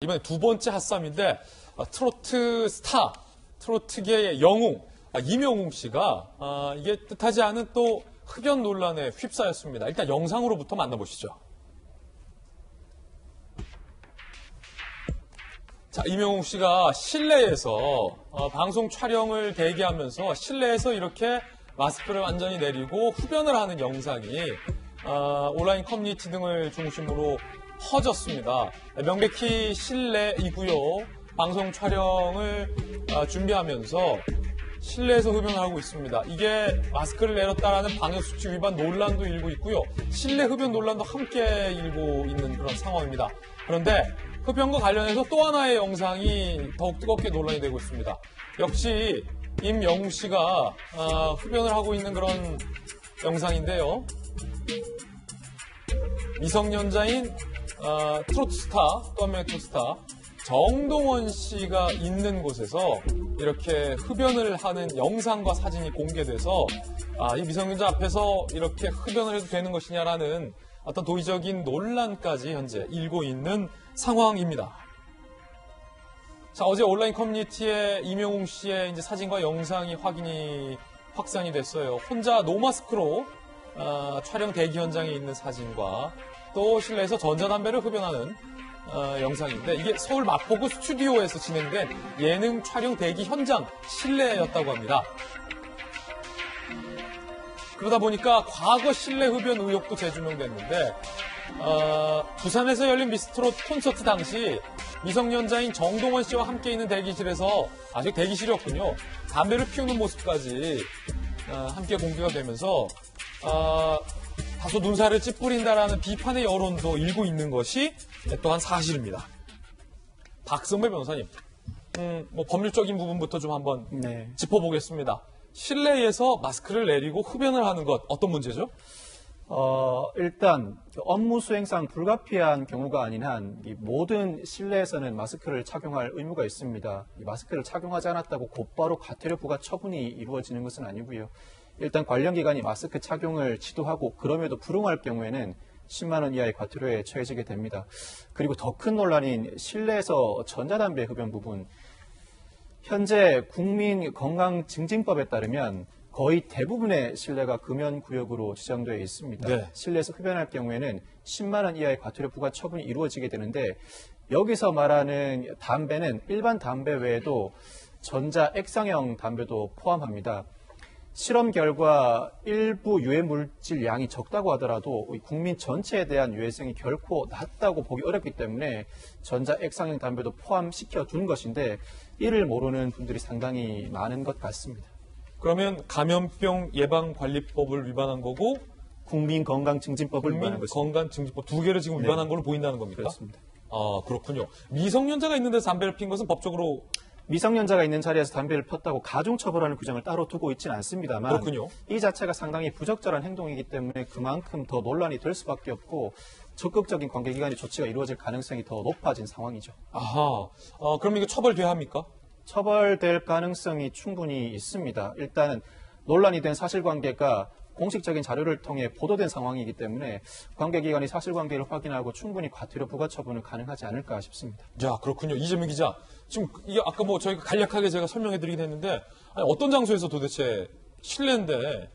이번에 두 번째 핫쌈인데 트로트 스타, 트로트계의 영웅 이명웅 씨가 이게 뜻하지 않은 또 흡연 논란에 휩싸였습니다. 일단 영상으로부터 만나보시죠. 자, 이명웅 씨가 실내에서 방송 촬영을 대기하면서 실내에서 이렇게 마스크를 완전히 내리고 흡연을 하는 영상이 온라인 커뮤니티 등을 중심으로 퍼졌습니다. 명백히 실내이고요. 방송 촬영을 준비하면서 실내에서 흡연을 하고 있습니다. 이게 마스크를 내렸다라는 방역수칙 위반 논란도 일고 있고요. 실내 흡연 논란도 함께 일고 있는 그런 상황입니다. 그런데 흡연과 관련해서 또 하나의 영상이 더욱 뜨겁게 논란이 되고 있습니다. 역시 임영웅 씨가 흡연을 하고 있는 그런 영상인데요. 미성년자인 트로트 스타, 또 한 명의 트로트 스타 정동원 씨가 있는 곳에서 이렇게 흡연을 하는 영상과 사진이 공개돼서 이 미성년자 앞에서 이렇게 흡연을 해도 되는 것이냐라는 어떤 도의적인 논란까지 현재 일고 있는 상황입니다. 자, 어제 온라인 커뮤니티에 이명웅 씨의 이제 사진과 영상이 확산이 됐어요. 혼자 노마스크로 촬영 대기 현장에 있는 사진과 또 실내에서 전자담배를 흡연하는 영상인데 이게 서울 마포구 스튜디오에서 진행된 예능 촬영 대기 현장 실내였다고 합니다. 그러다 보니까 과거 실내 흡연 의혹도 재조명됐는데 부산에서 열린 미스트롯 콘서트 당시 미성년자인 정동원 씨와 함께 있는 대기실에서 아직 대기실이었군요. 담배를 피우는 모습까지 함께 공개가 되면서 다소 눈살을 찌푸린다라는 비판의 여론도 일고 있는 것이 또한 사실입니다. 박성배 변호사님, 법률적인 부분부터 좀 한번 짚어보겠습니다. 실내에서 마스크를 내리고 흡연을 하는 것 어떤 문제죠? 일단 업무 수행상 불가피한 경우가 아닌 한 이 모든 실내에서는 마스크를 착용할 의무가 있습니다. 이 마스크를 착용하지 않았다고 곧바로 과태료 부과 처분이 이루어지는 것은 아니고요. 일단 관련 기관이 마스크 착용을 지도하고 그럼에도 불응할 경우에는 10만 원 이하의 과태료에 처해지게 됩니다. 그리고 더 큰 논란인 실내에서 전자담배 흡연 부분. 현재 국민건강증진법에 따르면 거의 대부분의 실내가 금연구역으로 지정되어 있습니다. 네. 실내에서 흡연할 경우에는 10만 원 이하의 과태료 부과 처분이 이루어지게 되는데 여기서 말하는 담배는 일반 담배 외에도 전자 액상형 담배도 포함합니다. 실험 결과 일부 유해 물질 양이 적다고 하더라도 국민 전체에 대한 유해성이 결코 낮다고 보기 어렵기 때문에 전자 액상형 담배도 포함시켜 둔 것인데 이를 모르는 분들이 상당히 많은 것 같습니다. 그러면 감염병 예방관리법을 위반한 거고 국민건강증진법을 위반한 것입니다. 국민건강증진법 두 개를 지금 위반한 걸로 보인다는 겁니까? 그렇습니다. 그렇군요. 미성년자가 있는 데서 담배를 핀 것은 법적으로 미성년자가 있는 자리에서 담배를 폈다고 가중처벌하는 규정을 따로 두고 있지는 않습니다만 그렇군요. 이 자체가 상당히 부적절한 행동이기 때문에 그만큼 더 논란이 될 수밖에 없고 적극적인 관계기관의 조치가 이루어질 가능성이 더 높아진 상황이죠. 아하. 그럼 이거 처벌돼야 합니까? 처벌될 가능성이 충분히 있습니다. 일단은 논란이 된 사실관계가 공식적인 자료를 통해 보도된 상황이기 때문에 관계기관이 사실관계를 확인하고 충분히 과태료 부과 처분은 가능하지 않을까 싶습니다. 자, 그렇군요. 이재명 기자. 지금 이게 아까 저희가 간략하게 제가 설명해드리긴 했는데 어떤 장소에서 도대체 실내인데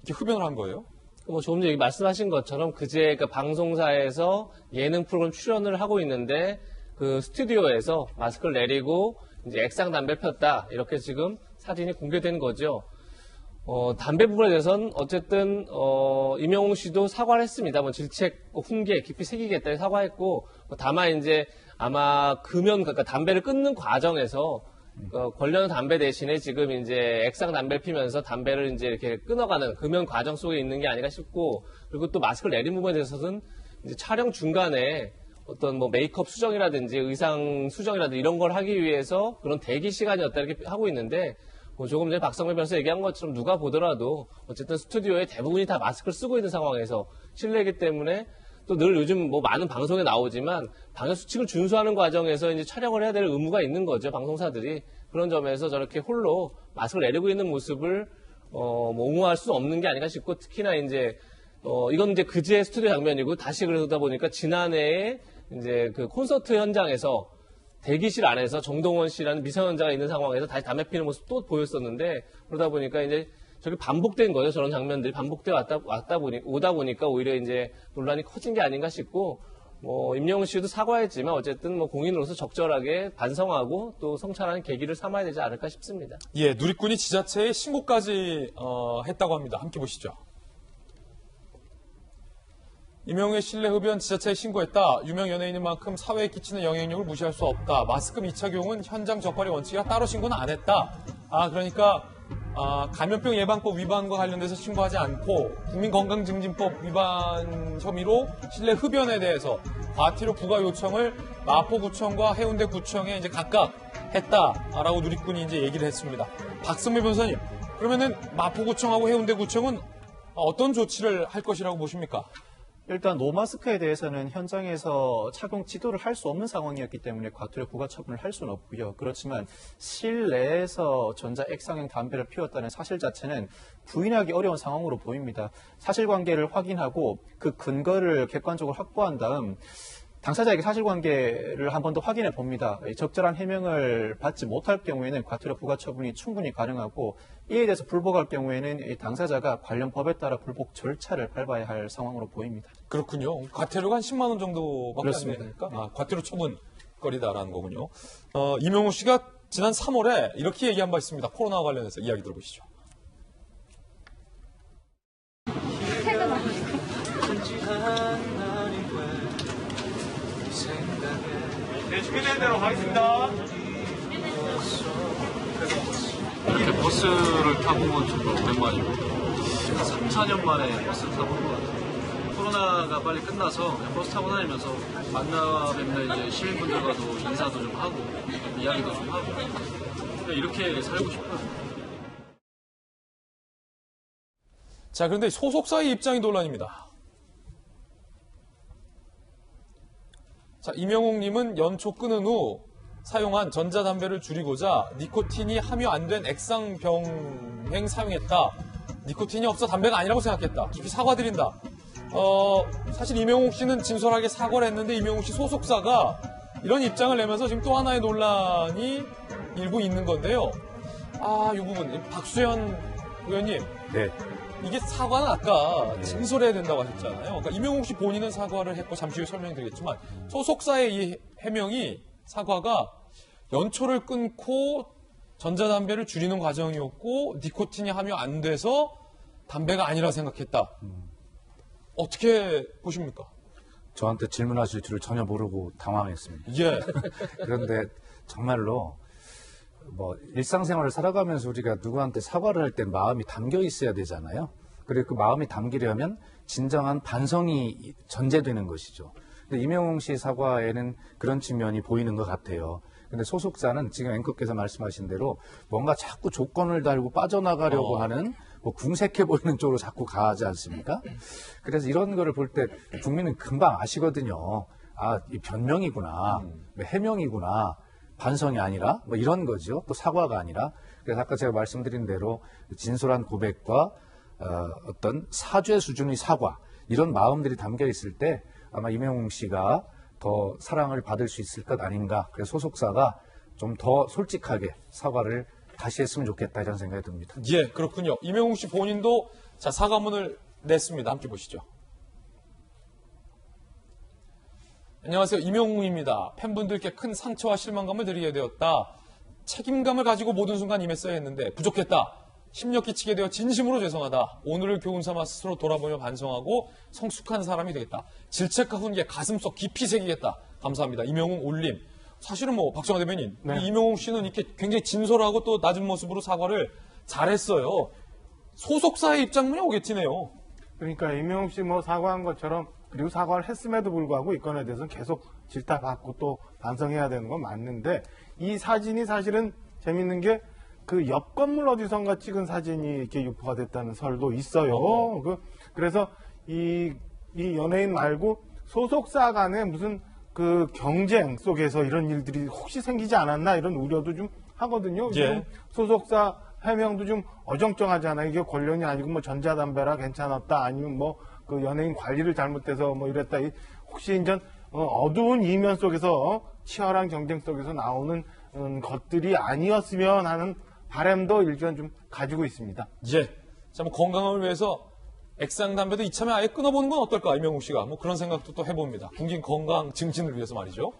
이렇게 흡연을 한 거예요? 조금 전에 말씀하신 것처럼 그제 그 방송사에서 예능 프로그램 출연을 하고 있는데 그 스튜디오에서 마스크를 내리고 이제 액상 담배를 폈다. 이렇게 지금 사진이 공개된 거죠. 담배 부분에 대해서는 어쨌든 이명웅 씨도 사과를 했습니다. 질책, 훈계 깊이 새기겠다 사과했고 다만 이제 아마 그러니까 담배를 끊는 과정에서 관련 담배 대신에 지금 이제 액상 담배를 피면서 담배를 이제 이렇게 끊어가는 금연 과정 속에 있는 게 아닌가 싶고 그리고 또 마스크를 내린 부분에 대해서는 이제 촬영 중간에 어떤 메이크업 수정이라든지 의상 수정이라든지 이런 걸 하기 위해서 그런 대기 시간이었다 이렇게 하고 있는데 조금 전에 박성배 변호사 얘기한 것처럼 누가 보더라도 어쨌든 스튜디오에 대부분이 다 마스크를 쓰고 있는 상황에서 실내이기 때문에 또 늘 요즘 많은 방송에 나오지만 방역수칙을 준수하는 과정에서 이제 촬영을 해야 될 의무가 있는 거죠, 방송사들이. 그런 점에서 저렇게 홀로 마스크를 내리고 있는 모습을 옹호할 수 없는 게 아닌가 싶고 특히나 이제 이건 이제 그제 스튜디오 장면이고 다시 그러다 보니까 지난해에 이제 그 콘서트 현장에서 대기실 안에서 정동원 씨라는 미성년자가 있는 상황에서 다시 담배 피는 모습 또 보였었는데 그러다 보니까 이제 저게 반복된 거죠. 저런 장면들이 반복돼 오다 보니까 오히려 이제 논란이 커진 게 아닌가 싶고 뭐 임영웅 씨도 사과했지만 어쨌든 뭐 공인으로서 적절하게 반성하고 또 성찰하는 계기를 삼아야 되지 않을까 싶습니다. 예, 누리꾼이 지자체에 신고까지 했다고 합니다. 함께 보시죠. 임영웅의 실내 흡연 지자체에 신고했다. 유명 연예인인 만큼 사회에 끼치는 영향력을 무시할 수 없다. 마스크 미착용은 현장 적발의 원칙이라 따로 신고는 안 했다. 그러니까 감염병 예방법 위반과 관련돼서 신고하지 않고 국민건강증진법 위반 혐의로 실내 흡연에 대해서 과태료 부과 요청을 마포구청과 해운대구청에 이제 각각 했다라고 누리꾼이 이제 얘기를 했습니다. 박선미 변호사님, 그러면은 마포구청하고 해운대구청은 어떤 조치를 할 것이라고 보십니까? 일단 노마스크에 대해서는 현장에서 착용 지도를 할 수 없는 상황이었기 때문에 과태료 부과 처분을 할 수는 없고요. 그렇지만 실내에서 전자 액상형 담배를 피웠다는 사실 자체는 부인하기 어려운 상황으로 보입니다. 사실관계를 확인하고 그 근거를 객관적으로 확보한 다음 당사자에게 사실관계를 한 번 더 확인해 봅니다. 적절한 해명을 받지 못할 경우에는 과태료 부과 처분이 충분히 가능하고 이에 대해서 불복할 경우에는 당사자가 관련 법에 따라 불복 절차를 밟아야 할 상황으로 보입니다. 그렇군요. 과태료가 한 10만 원 정도밖에 그렇습니다. 안 되니까 과태료 처분거리다라는 거군요. 임영웅 씨가 지난 3월에 이렇게 얘기한 바 있습니다. 코로나와 관련해서 이야기 들어보시죠. 네, 준비된 대로 가겠습니다. 이렇게 버스를 타본 건 정말 오랜만이고 3, 4년 만에 버스를 타보는 것 같아요. 코로나가 빨리 끝나서 그냥 버스 타고 다니면서 만나 뵙는 이제 시민분들과도 인사도 좀 하고 이야기도 좀 하고 그냥 이렇게 살고 싶어요. 자, 그런데 소속사의 입장이 논란입니다. 자, 임영웅님은 연초 끊은 후 사용한 전자담배를 줄이고자 니코틴이 함유 안 된 액상병행 사용했다. 니코틴이 없어 담배가 아니라고 생각했다. 깊이 사과드린다. 사실 임영웅 씨는 진솔하게 사과를 했는데 임영웅 씨 소속사가 이런 입장을 내면서 지금 또 하나의 논란이 일고 있는 건데요. 이 부분 박수현 의원님. 네. 이게 사과는 아까 진솔해야 된다고 하셨잖아요. 그러니까 임영웅 씨 본인은 사과를 했고 잠시 후에 설명드리겠지만 소속사의 이 해명이 사과가 연초를 끊고 전자담배를 줄이는 과정이었고 니코틴이 함유 안 돼서 담배가 아니라 생각했다. 어떻게 보십니까? 저한테 질문하실 줄을 전혀 모르고 당황했습니다. 예. 그런데 정말로 일상생활을 살아가면서 우리가 누구한테 사과를 할 때 마음이 담겨 있어야 되잖아요. 그리고 그 마음이 담기려면 진정한 반성이 전제되는 것이죠. 근데 임영웅 씨 사과에는 그런 측면이 보이는 것 같아요. 근데 소속사는 지금 앵커께서 말씀하신 대로 뭔가 자꾸 조건을 달고 빠져나가려고 하는 궁색해 보이는 쪽으로 자꾸 가지 않습니까? 그래서 이런 거를 볼 때 국민은 금방 아시거든요. 이 변명이구나, 해명이구나. 반성이 아니라 이런 거죠. 또 사과가 아니라. 그래서 아까 제가 말씀드린 대로 진솔한 고백과 어떤 사죄 수준의 사과 이런 마음들이 담겨 있을 때 아마 임영웅 씨가 더 사랑을 받을 수 있을 것 아닌가. 그래서 소속사가 좀 더 솔직하게 사과를 다시 했으면 좋겠다 이런 생각이 듭니다. 예, 그렇군요. 임영웅 씨 본인도 자 사과문을 냈습니다. 함께 보시죠. 안녕하세요. 임영웅입니다. 팬분들께 큰 상처와 실망감을 드리게 되었다. 책임감을 가지고 모든 순간 임했어야 했는데 부족했다. 심력 끼치게 되어 진심으로 죄송하다. 오늘을 교훈 삼아 스스로 돌아보며 반성하고 성숙한 사람이 되겠다. 질책과 훈계 가슴속 깊이 새기겠다. 감사합니다. 임영웅 올림. 사실은 박정화 대변인, 이 임영웅 씨는 이렇게 굉장히 진솔하고 또 낮은 모습으로 사과를 잘했어요. 소속사의 입장문이 오겠지네요. 그러니까 임영웅 씨 사과한 것처럼 그리고 사과를 했음에도 불구하고 이 건에 대해서는 계속 질타받고 또 반성해야 되는 건 맞는데 이 사진이 사실은 재밌는 게 그 옆 건물 어디선가 찍은 사진이 이렇게 유포가 됐다는 설도 있어요. 그래서 이 연예인 말고 소속사 간에 무슨 그 경쟁 속에서 이런 일들이 혹시 생기지 않았나 이런 우려도 좀 하거든요. 예. 소속사 해명도 좀 어정쩡하잖아요. 이게 권련이 아니고 전자담배라 괜찮았다 아니면 그 연예인 관리를 잘못해서 이랬다. 혹시 이제 어두운 이면 속에서 치열한 경쟁 속에서 나오는 것들이 아니었으면 하는 바람도 일견 좀 가지고 있습니다. 예. 자, 뭐 건강을 위해서 액상 담배도 이참에 아예 끊어보는 건 어떨까, 이명욱 씨가. 뭐 그런 생각도 또 해봅니다. 국민 건강 증진을 위해서 말이죠.